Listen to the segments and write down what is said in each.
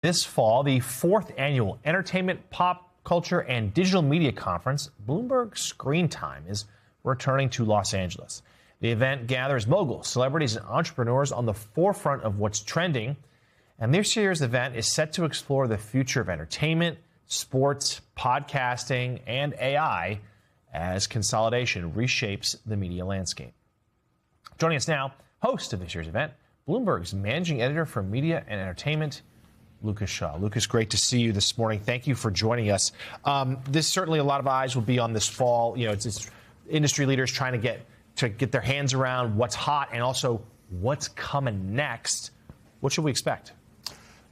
This fall, the fourth annual Entertainment, Pop Culture, and Digital Media Conference, Bloomberg Screen Time, is returning to Los Angeles. The event gathers moguls, celebrities, and entrepreneurs on the forefront of what's trending. And this year's event is set to explore the future of entertainment, sports, podcasting, and AI as consolidation reshapes the media landscape. Joining us now, host of this year's event, Bloomberg's managing editor for media and entertainment, Lucas Shaw. Lucas, great to see you this morning. Thank you for joining us. This certainly a lot of eyes will be on this fall. You know, it's industry leaders trying to get their hands around what's hot and also what's coming next. What should we expect?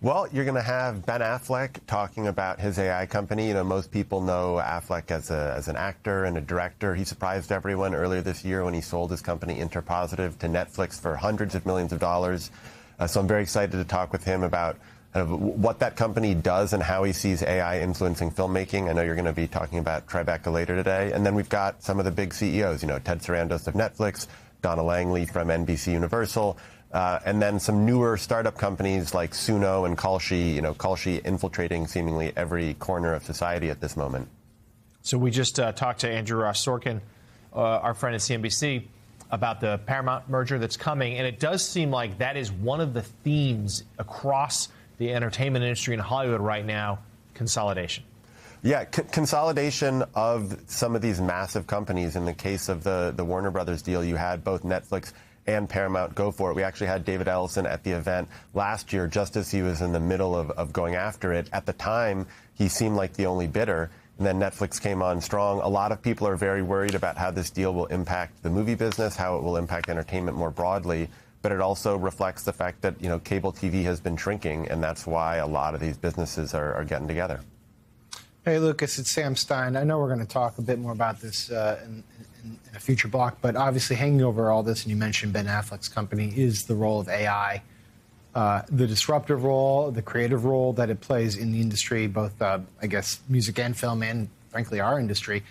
Well, you're going to have Ben Affleck talking about his AI company. You know, most people know Affleck as an actor and a director. He surprised everyone earlier this year when he sold his company Interpositive to Netflix for hundreds of millions of dollars. So I'm very excited to talk with him about what that company does and how he sees AI influencing filmmaking. I know you're going to be talking about Tribeca later today. And then we've got some of the big CEOs, you know, Ted Sarandos of Netflix, Donna Langley from NBC Universal, and then some newer startup companies like Suno and Kalshi, you know, Kalshi infiltrating seemingly every corner of society at this moment. So we just talked to Andrew Sorkin, our friend at CNBC, about the Paramount merger that's coming. And it does seem like that is one of the themes across the entertainment industry in Hollywood right now, consolidation. Yeah, consolidation of some of these massive companies. In the case of the Warner Brothers deal, you had both Netflix and Paramount go for it. We actually had David Ellison at the event last year, just as he was in the middle of going after it. At the time, he seemed like the only bidder, and then Netflix came on strong. A lot of people are very worried about how this deal will impact the movie business, how it will impact entertainment more broadly. But it also reflects the fact that, you know, cable TV has been shrinking, and that's why a lot of these businesses are getting together. Hey, Lucas, it's Sam Stein. I know we're going to talk a bit more about this in a future block, but obviously hanging over all this, and you mentioned Ben Affleck's company, is the role of AI, the disruptive role, the creative role that it plays in the industry, both, I guess, music and film, and frankly, our industry.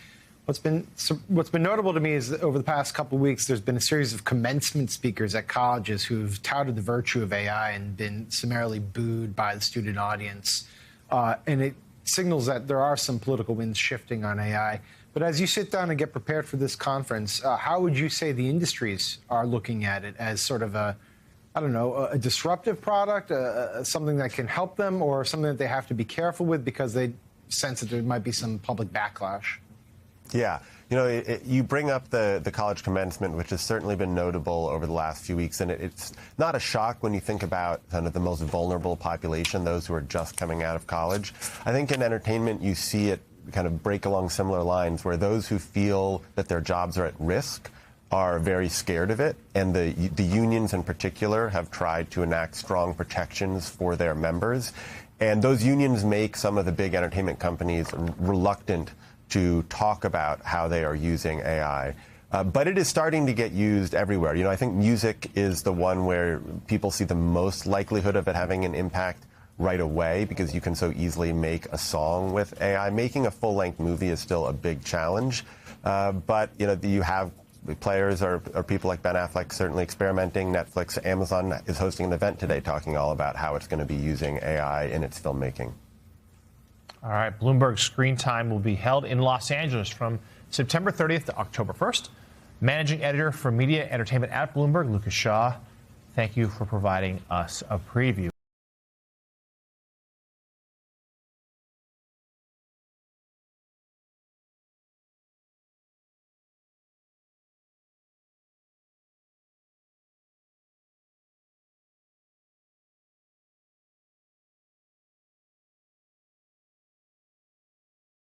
What's been notable to me is that over the past couple of weeks, there's been a series of commencement speakers at colleges who've touted the virtue of AI and been summarily booed by the student audience. And it signals that there are some political winds shifting on AI. But as you sit down and get prepared for this conference, how would you say the industries are looking at it as sort of a disruptive product, something that can help them, or something that they have to be careful with because they sense that there might be some public backlash? Yeah. You know, you bring up the college commencement, which has certainly been notable over the last few weeks, and it's not a shock when you think about kind of the most vulnerable population, those who are just coming out of college. I think in entertainment, you see it kind of break along similar lines, where those who feel that their jobs are at risk are very scared of it, and the unions in particular have tried to enact strong protections for their members. And those unions make some of the big entertainment companies reluctant to talk about how they are using AI. But it is starting to get used everywhere. You know, I think music is the one where people see the most likelihood of it having an impact right away, because you can so easily make a song with AI. Making a full-length movie is still a big challenge. But, you know, you have players or people like Ben Affleck certainly experimenting. Netflix, Amazon is hosting an event today talking all about how it's going to be using AI in its filmmaking. All right, Bloomberg Screen Time will be held in Los Angeles from September 30th to October 1st. Managing editor for media entertainment at Bloomberg, Lucas Shaw, thank you for providing us a preview.